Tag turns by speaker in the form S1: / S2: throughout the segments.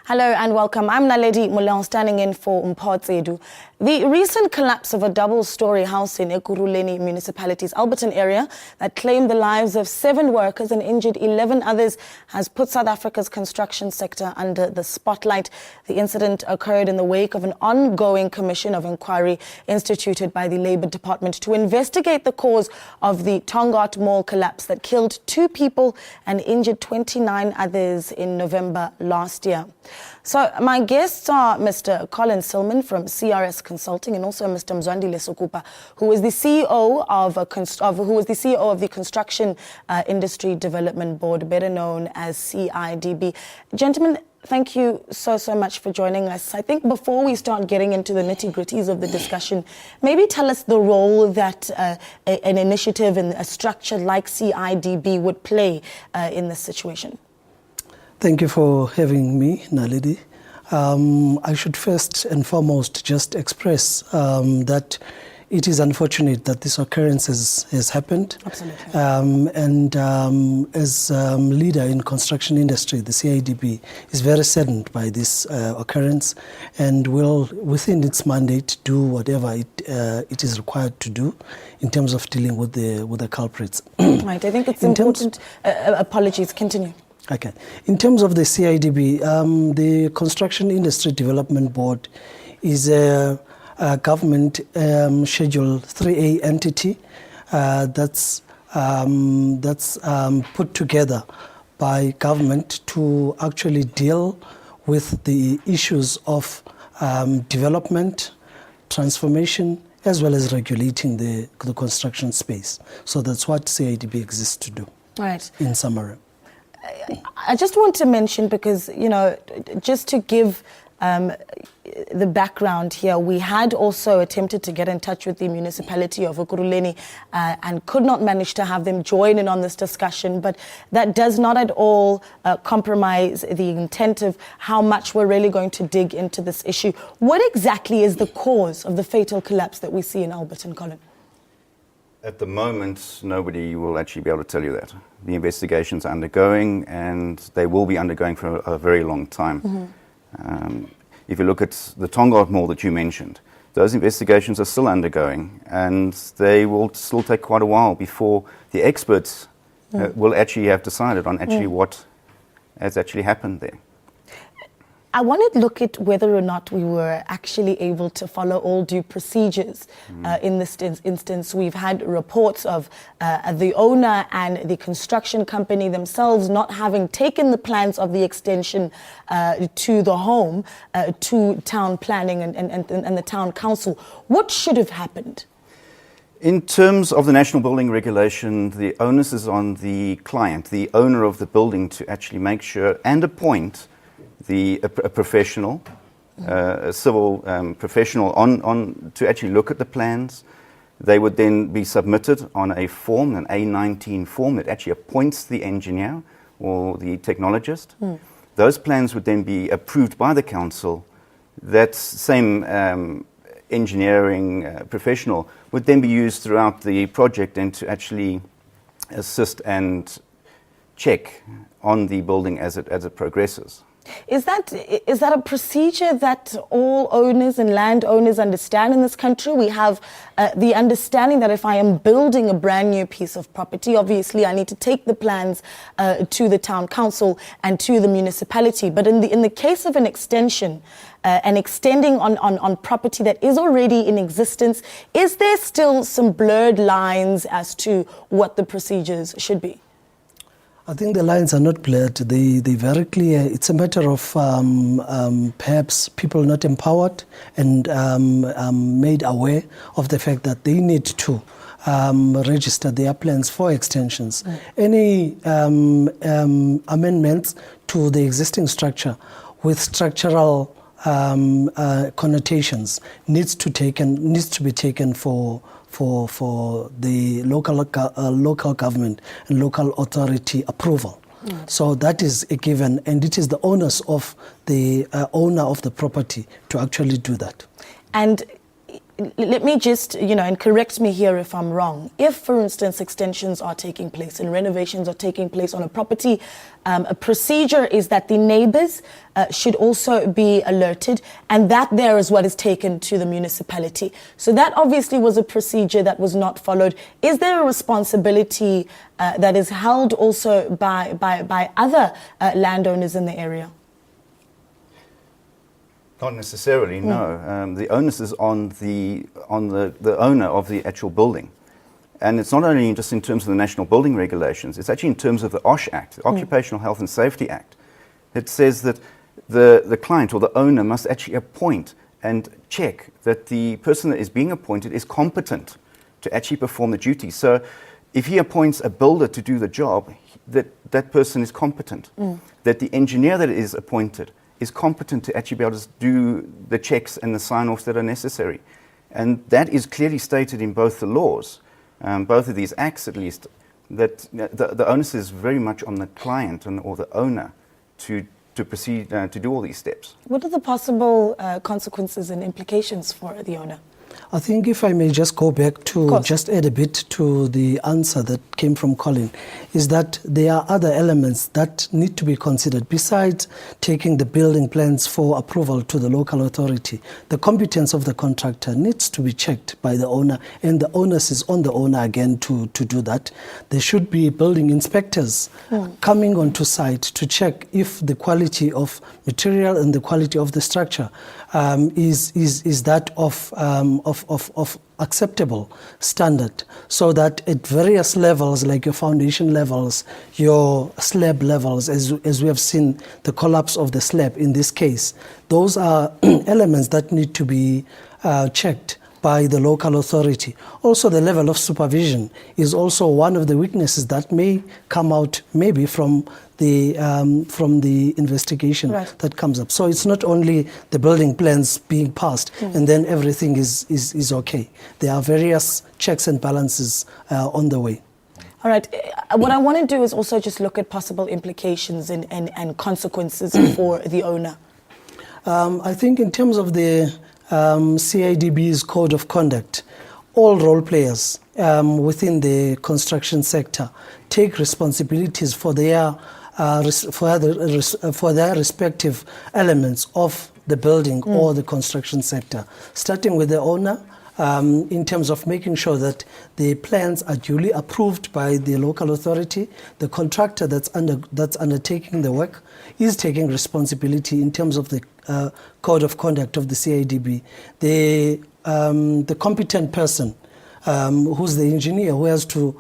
S1: Hello and welcome. I'm Naledi Moleon, standing in for Mpotsedu. The recent collapse of a double-story house in Ekurhuleni municipality's Alberton area that claimed the lives of 7 workers and injured 11 others has put South Africa's construction sector under the spotlight. The incident occurred in the wake of an ongoing commission of inquiry instituted by the Labour Department to investigate the cause of the Tongaat Mall collapse that killed 2 people and injured 29 others in November last year. So my guests are Mr. Colin Silman from CRS Consulting and also Mr. Mzwandile Sokupa, who is the CEO of the Construction Industry Development Board, better known as CIDB. Gentlemen, thank you so much for joining us. I think before we start getting into the nitty-gritties of the discussion, maybe tell us the role that an initiative and a structure like CIDB would play in this situation.
S2: Thank you for having me, Naledi. I should first and foremost just express that it is unfortunate that this occurrence has happened.
S1: Absolutely.
S2: As leader in construction industry, the CIDB is very saddened by this occurrence and will, within its mandate, do whatever it is required to do in terms of dealing with the culprits.
S1: Right, I think it's important. Apologies, continue.
S2: Okay. In terms of the CIDB, the Construction Industry Development Board is a government Schedule 3A entity that's put together by government to actually deal with the issues of development, transformation, as well as regulating the construction space. So that's what CIDB exists to do.
S1: Right.
S2: In summary.
S1: I just want to mention, because, you know, just to give the background here, we had also attempted to get in touch with the municipality of Ekurhuleni and could not manage to have them join in on this discussion, but that does not at all compromise the intent of how much we're really going to dig into this issue. What exactly is the cause of the fatal collapse that we see in Alberton, Colin?
S3: At the moment, nobody will actually be able to tell you that. The investigations are undergoing, and they will be undergoing for a very long time. Mm-hmm. If you look at the Tongaat Mall that you mentioned, those investigations are still undergoing, and they will still take quite a while before the experts will actually have decided on actually what has actually happened there.
S1: I want to look at whether or not we were actually able to follow all due procedures. In this instance, we've had reports of the owner and the construction company themselves not having taken the plans of the extension to the home, to town planning and the town council. What should have happened?
S3: In terms of the National Building Regulation, the onus is on the client, the owner of the building, to actually make sure and appoint a professional, a civil professional on to actually look at the plans. They would then be submitted on a form, an A19 form that actually appoints the engineer or the technologist. Those plans would then be approved by the council. That same engineering professional would then be used throughout the project and to actually assist and check on the building as it progresses.
S1: Is that a procedure that all owners and landowners understand in this country? We have the understanding that if I am building a brand new piece of property, obviously I need to take the plans to the town council and to the municipality. But in the case of an extension and extending on property that is already in existence, is there still some blurred lines as to what the procedures should be?
S2: I think the lines are not blurred. They're very clear. It's a matter of perhaps people not empowered and made aware of the fact that they need to register their plans for extensions. Any amendments to the existing structure with structural connotations needs to be taken for the local government and local authority approval. So that is a given, and it is the onus of the owner of the property to actually do that.
S1: And let me just, and correct me here if I'm wrong. If, for instance, extensions are taking place and renovations are taking place on a property, a procedure is that the neighbours should also be alerted, and that there is what is taken to the municipality. So that obviously was a procedure that was not followed. Is there a responsibility that is held also by other landowners in the area?
S3: Not necessarily, no. The onus is on the owner of the actual building. And it's not only just in terms of the National Building Regulations, it's actually in terms of the OSH Act, the Occupational Health and Safety Act. It says that the client or the owner must actually appoint and check that the person that is being appointed is competent to actually perform the duty. So if he appoints a builder to do the job, that person is competent. That the engineer that is appointed is competent to actually be able to do the checks and the sign-offs that are necessary. And that is clearly stated in both the laws, both of these acts at least, that the onus is very much on the client or the owner to proceed to do all these steps.
S1: What are the possible consequences and implications for the owner?
S2: I think if I may just go back to just add a bit to the answer that came from Colin, is that there are other elements that need to be considered besides taking the building plans for approval to the local authority. The competence of the contractor needs to be checked by the owner, and the onus is on the owner again to do that. There should be building inspectors coming onto site to check if the quality of material and the quality of the structure is that of acceptable standard, so that at various levels, like your foundation levels, your slab levels, as we have seen the collapse of the slab in this case, those are elements that need to be checked by the local authority. Also, the level of supervision is also one of the weaknesses that may come out maybe from the investigation that comes up. So it's not only the building plans being passed and then everything is okay. There are various checks and balances on the way.
S1: All right. What I want to do is also just look at possible implications and consequences for the owner.
S2: I think in terms of the CIDB's code of conduct, all role players within the construction sector take responsibilities for their respective elements of the building or the construction sector, starting with the owner, in terms of making sure that the plans are duly approved by the local authority. The contractor that's undertaking the work is taking responsibility in terms of the code of conduct of the CIDB. The competent person, who's the engineer, who has to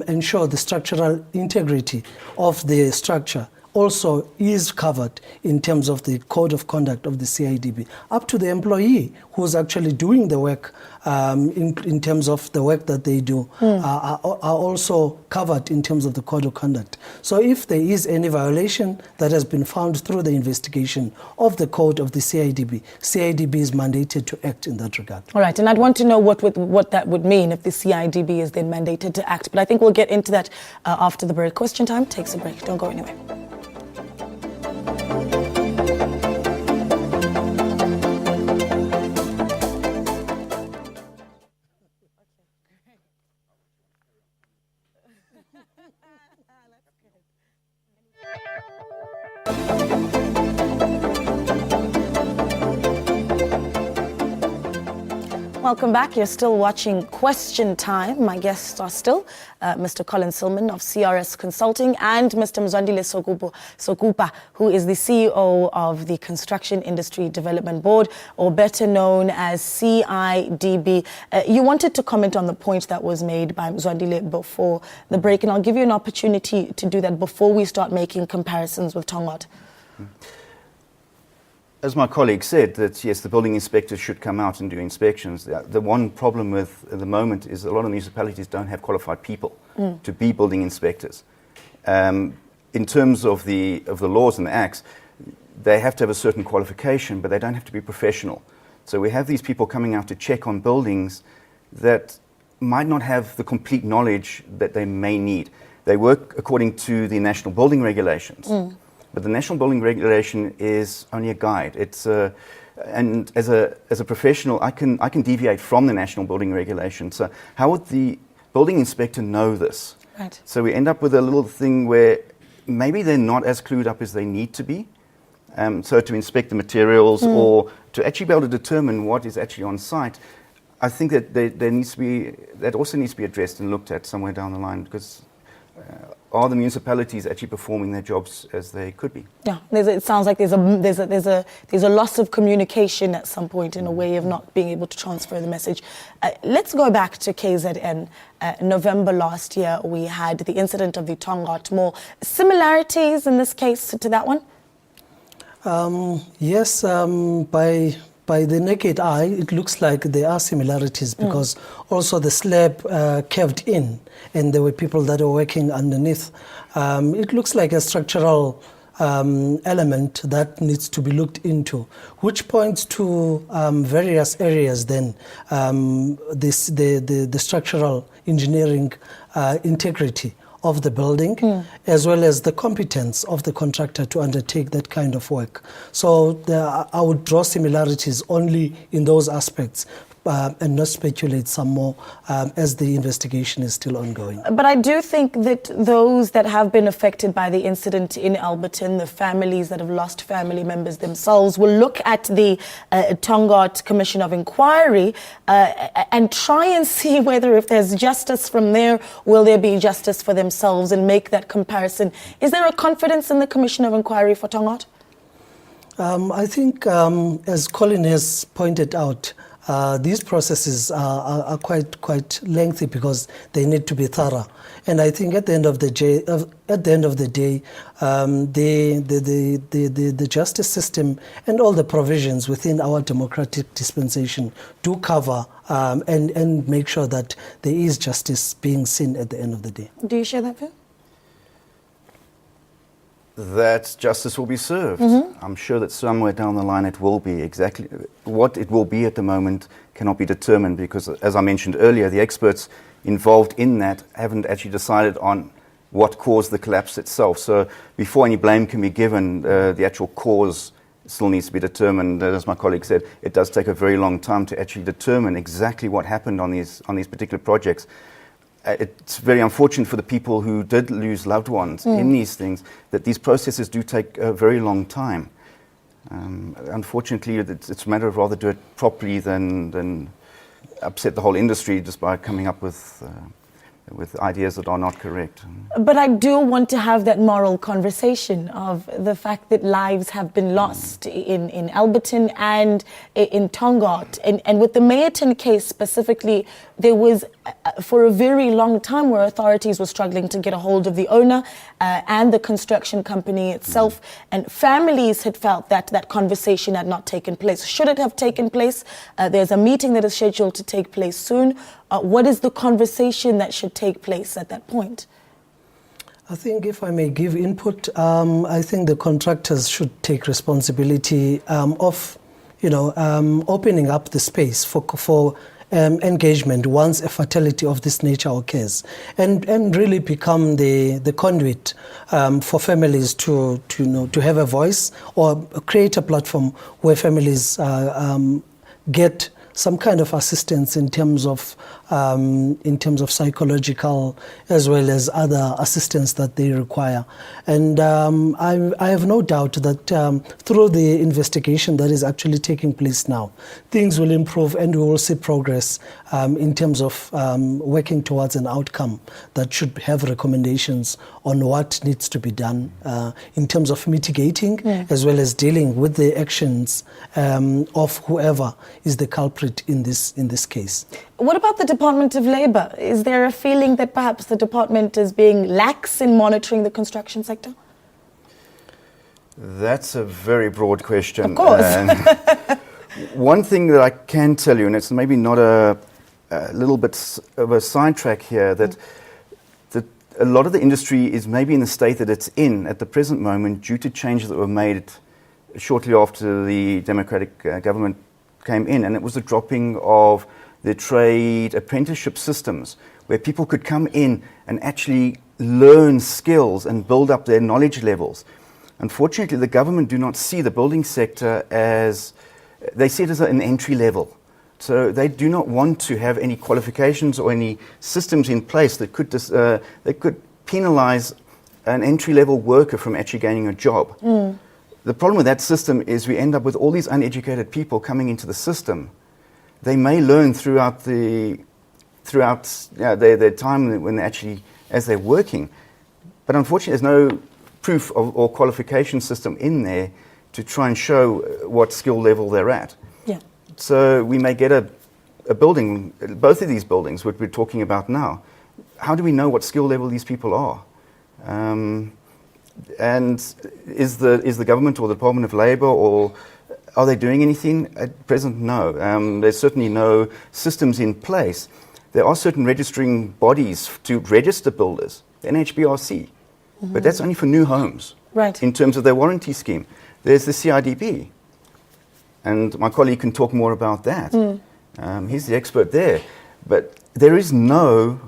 S2: ensure the structural integrity of the structure, also is covered in terms of the code of conduct of the CIDB, up to the employee who's actually doing the work in terms of the work that they do, are also covered in terms of the code of conduct. So if there is any violation that has been found through the investigation of the code of the CIDB, CIDB is mandated to act in that regard.
S1: All right, and I'd want to know what that would mean if the CIDB is then mandated to act. But I think we'll get into that after the break. Question time takes a break. Don't go anywhere. Welcome back. You're still watching Question Time. My guests are still Mr. Colin Silman of CRS Consulting and Mr. Mzwandile Sokupa, who is the CEO of the Construction Industry Development Board, or better known as CIDB. You wanted to comment on the point that was made by Mzwandile before the break, and I'll give you an opportunity to do that before we start making comparisons with Tongaat.
S3: As my colleague said, that yes, the building inspectors should come out and do inspections. The one problem with at the moment is a lot of municipalities don't have qualified people to be building inspectors. In terms of the laws and the acts, they have to have a certain qualification, but they don't have to be professional. So we have these people coming out to check on buildings that might not have the complete knowledge that they may need. They work according to the National Building Regulations. But the National Building Regulation is only a guide. It's And as a professional, I can deviate from the national building regulation. So how would the building inspector know this?
S1: Right.
S3: So we end up with a little thing where maybe they're not as clued up as they need to be. So to inspect the materials or to actually be able to determine what is actually on site, I think that that also needs to be addressed and looked at somewhere down the line, because are the municipalities actually performing their jobs as they could be?
S1: Yeah, it sounds like there's a loss of communication at some point, in a way of not being able to transfer the message. Let's go back to KZN. November last year, we had the incident of the Tongaat Mall. Similarities in this case to that one?
S2: Yes, by the naked eye, it looks like there are similarities, because also the slab caved in and there were people that were working underneath. It looks like a structural element that needs to be looked into, which points to various areas then, the structural engineering integrity of the building, as well as the competence of the contractor to undertake that kind of work. So I would draw similarities only in those aspects, and not speculate some more as the investigation is still ongoing.
S1: But I do think that those that have been affected by the incident in Alberton, the families that have lost family members themselves, will look at the Tongaat Commission of Inquiry and try and see whether, if there's justice from there, will there be justice for themselves, and make that comparison. Is there a confidence in the Commission of Inquiry for Tongaat?
S2: I think, as Colin has pointed out, these processes are quite lengthy, because they need to be thorough. And I think at the end of the day, the justice system and all the provisions within our democratic dispensation do cover and make sure that there is justice being seen at the end of the day.
S1: Do you share that view?
S3: That justice will be served. I'm sure that somewhere down the line it will be. Exactly what it will be at the moment cannot be determined, because, as I mentioned earlier, the experts involved in that haven't actually decided on what caused the collapse itself. So before any blame can be given, the actual cause still needs to be determined. As my colleague said, it does take a very long time to actually determine exactly what happened on these particular projects. It's very unfortunate for the people who did lose loved ones in these things, that these processes do take a very long time. Unfortunately, it's a matter of rather do it properly than upset the whole industry just by coming up with ideas that are not correct.
S1: But I do want to have that moral conversation of the fact that lives have been lost in Alberton and in Tongaat. And with the Mayerton case specifically, there was, for a very long time, where authorities were struggling to get a hold of the owner and the construction company itself. And families had felt that that conversation had not taken place. Should it have taken place? There's a meeting that is scheduled to take place soon. What is the conversation that should take place at that point?
S2: I think, if I may give input, I think the contractors should take responsibility of, opening up the space for engagement once a fatality of this nature occurs, and really become the conduit for families to have a voice, or create a platform where families get some kind of assistance in terms of psychological as well as other assistance that they require. And I have no doubt that through the investigation that is actually taking place now, things will improve, and we will see progress in terms of working towards an outcome that should have recommendations on what needs to be done in terms of mitigating as well as dealing with the actions of whoever is the culprit in this case.
S1: What about the Department of Labour? Is there a feeling that perhaps the department is being lax in monitoring the construction sector?
S3: That's a very broad question.
S1: Of course.
S3: One thing that I can tell you, and it's maybe not a little bit of a sidetrack here, that a lot of the industry is maybe in the state that it's in at the present moment due to changes that were made shortly after the democratic government came in, and it was the dropping of the trade apprenticeship systems, where people could come in and actually learn skills and build up their knowledge levels. Unfortunately, the government do not see the building sector as they see it as an entry level. So they do not want to have any qualifications or any systems in place that could penalize an entry-level worker from actually gaining a job. The problem with that system is we end up with all these uneducated people coming into the system. They may learn throughout their time when they actually, as they're working, but unfortunately there's no proof or qualification system in there to try and show what skill level they're at.
S1: Yeah.
S3: So we may get a building, both of these buildings, what we're talking about now. How do we know what skill level these people are? And is the government or the Department of Labour, or are they doing anything at present? No. There's certainly no systems in place. There are certain registering bodies to register builders, the NHBRC, but that's only for new homes.
S1: Right.
S3: In terms of their warranty scheme. There's the CIDB, and my colleague can talk more about that. He's the expert there. But there is no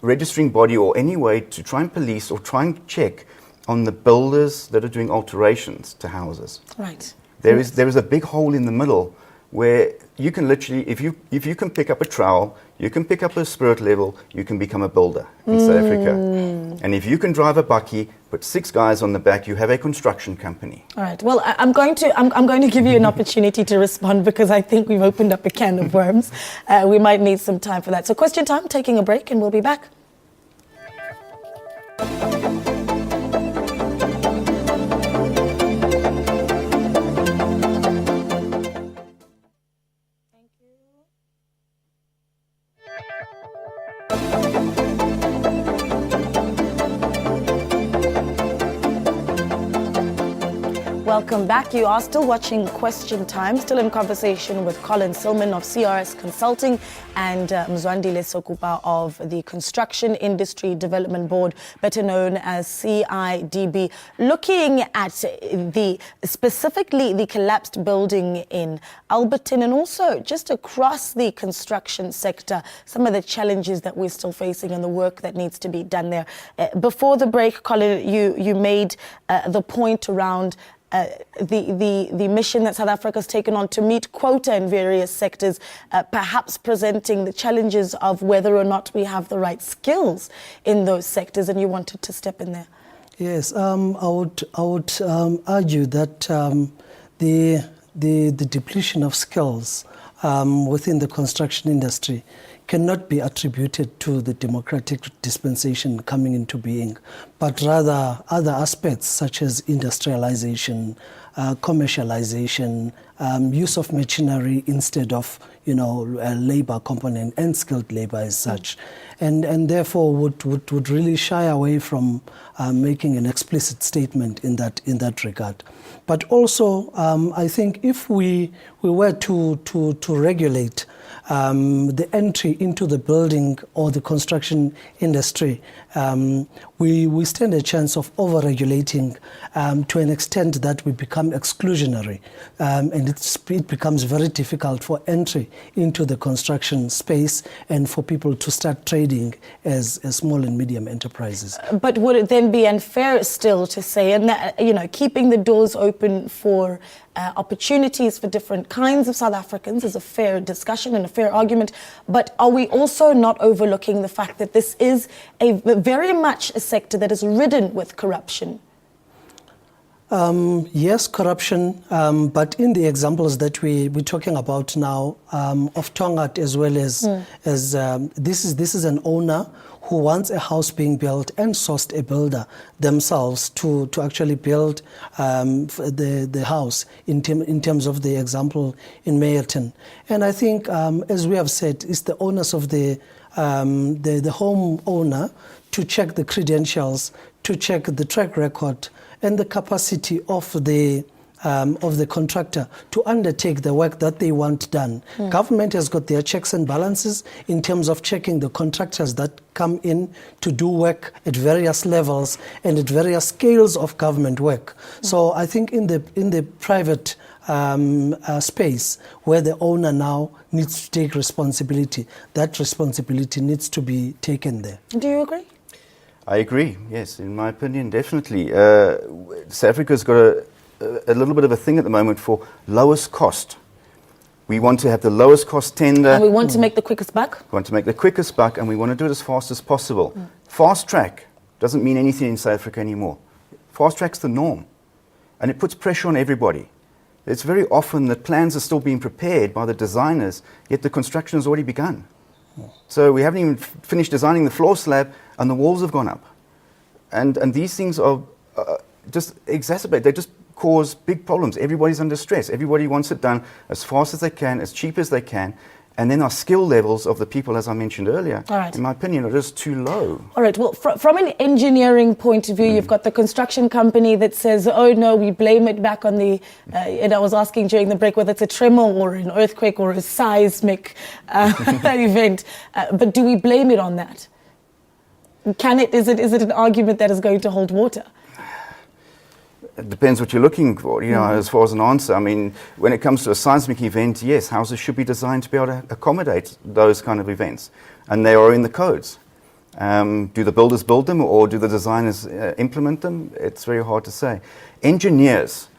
S3: registering body or any way to try and police or try and check on the builders that are doing alterations to houses.
S1: Right.
S3: There is a big hole in the middle where you can literally, if you can pick up a trowel, you can pick up a spirit level, you can become a builder in South Africa. And if you can drive a bakkie, put 6 guys on the back, you have a construction company.
S1: All right. Well, I'm going to give you an opportunity to respond, because I think we've opened up a can of worms. We might need some time for that. So question time, taking a break, and we'll be back. Welcome back. You are still watching Question Time, still in conversation with Colin Silman of CRS Consulting and Mzwandile Sokupa of the Construction Industry Development Board, better known as CIDB, looking at specifically the collapsed building in Alberton and also just across the construction sector, some of the challenges that we're still facing and the work that needs to be done there. Before the break, Colin, you made the point around the mission that South Africa's taken on to meet quota in various sectors, perhaps presenting the challenges of whether or not we have the right skills in those sectors, and you wanted to step in there.
S2: Yes, I would argue that the depletion of skills within the construction industry cannot be attributed to the democratic dispensation coming into being, but rather other aspects such as industrialization, commercialization, use of machinery instead of a labor component and skilled labor as such, and therefore would really shy away from making an explicit statement in that regard. But also, I think if we were to regulate the entry into the building or the construction industry, we stand a chance of over-regulating to an extent that we become exclusionary, and it becomes very difficult for entry into the construction space and for people to start trading as small and medium enterprises.
S1: But would it then be unfair still to say, and that, keeping the doors open for opportunities for different kinds of South Africans is a fair discussion and a fair argument, but are we also not overlooking the fact that this is very much a sector that is ridden with corruption?
S2: Yes, corruption, but in the examples that we're talking about now, of Tongaat as well as this is an owner who wants a house being built and sourced a builder themselves to actually build the house in terms of the example in Meyerton. And I think, as we have said, it's the onus of the home owner to check the credentials, to check the track record and the capacity of the contractor to undertake the work that they want done. Government has got their checks and balances in terms of checking the contractors that come in to do work at various levels and at various scales of government work. So I think in the private space where the owner now needs to take responsibility, that responsibility needs to be taken there.
S1: Do you agree?
S3: I agree, yes, in my opinion, definitely. South Africa's got a little bit of a thing at the moment for lowest cost. We want to have the lowest cost tender.
S1: And we want to make the quickest buck.
S3: We want to make the quickest buck, and we want to do it as fast as possible. Fast track doesn't mean anything in South Africa anymore. Fast track's the norm, and it puts pressure on everybody. It's very often that plans are still being prepared by the designers, yet the construction has already begun. So we haven't even finished designing the floor slab, and the walls have gone up. And these things are just exacerbate. They just cause big problems. Everybody's under stress. Everybody wants it done as fast as they can, as cheap as they can. And then our skill levels of the people, as I mentioned earlier, in my opinion, are just too low.
S1: All right. Well, from an engineering point of view, you've got the construction company that says, oh, no, we blame it back on the, and I was asking during the break whether it's a tremor or an earthquake or a seismic event. But do we blame it on that? Is it an argument that is going to hold water?
S3: It depends what you're looking for, as far as an answer. I mean, when it comes to a seismic event, yes, houses should be designed to be able to accommodate those kind of events. And they are in the codes. Do the builders build them, or do the designers implement them? It's very hard to say. Engineers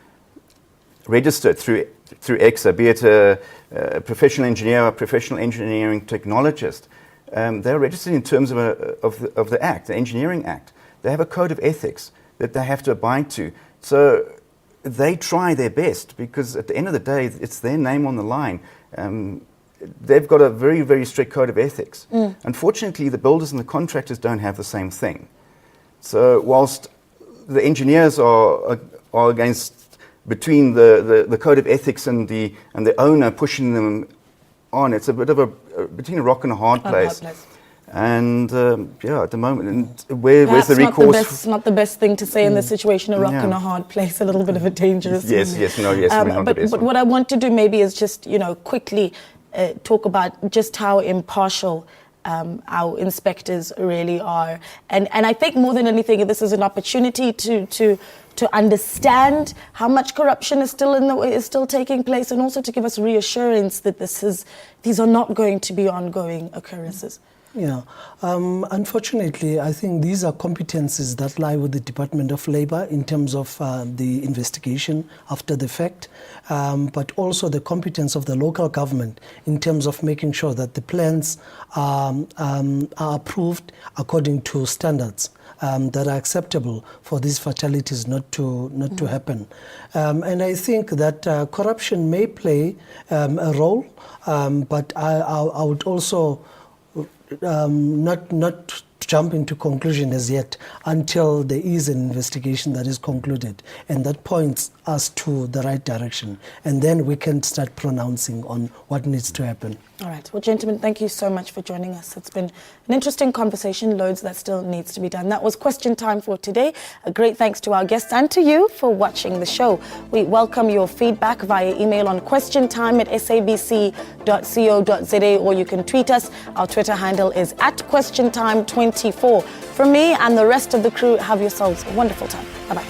S3: registered through EXA, be it a professional engineer or a professional engineering technologist, they're registered in terms of the Act, the Engineering Act. They have a code of ethics that they have to abide to. So they try their best, because at the end of the day, it's their name on the line. They've got a very, very strict code of ethics. Unfortunately, the builders and the contractors don't have the same thing. So whilst the engineers are against, between the code of ethics and the owner pushing them on, it's a bit of between a rock and a hard place. And at the moment, where's the recourse?
S1: Perhaps not the best thing to say in this situation, a rock and a hard place, a little bit of a dangerous
S3: Yes.
S1: But what I want to do maybe is just, quickly talk about just how impartial our inspectors really are. And I think more than anything, this is an opportunity to understand how much corruption is still taking place, and also to give us reassurance that these are not going to be ongoing occurrences.
S2: Yeah, unfortunately, I think these are competencies that lie with the Department of Labour in terms of the investigation after the fact, but also the competence of the local government in terms of making sure that the plans are approved according to standards that are acceptable for these fatalities not to happen. And I think that corruption may play a role, but I would also not jump into conclusion as yet until there is an investigation that is concluded and that points us to the right direction, and then we can start pronouncing on what needs to happen.
S1: All right. Well, gentlemen, thank you so much for joining us. It's been an interesting conversation, loads that still needs to be done. That was Question Time for today. A great thanks to our guests and to you for watching the show. We welcome your feedback via email on questiontime@sabc.co.za, or you can tweet us. Our Twitter handle is @questiontime24. From me and the rest of the crew, have yourselves a wonderful time. Bye-bye.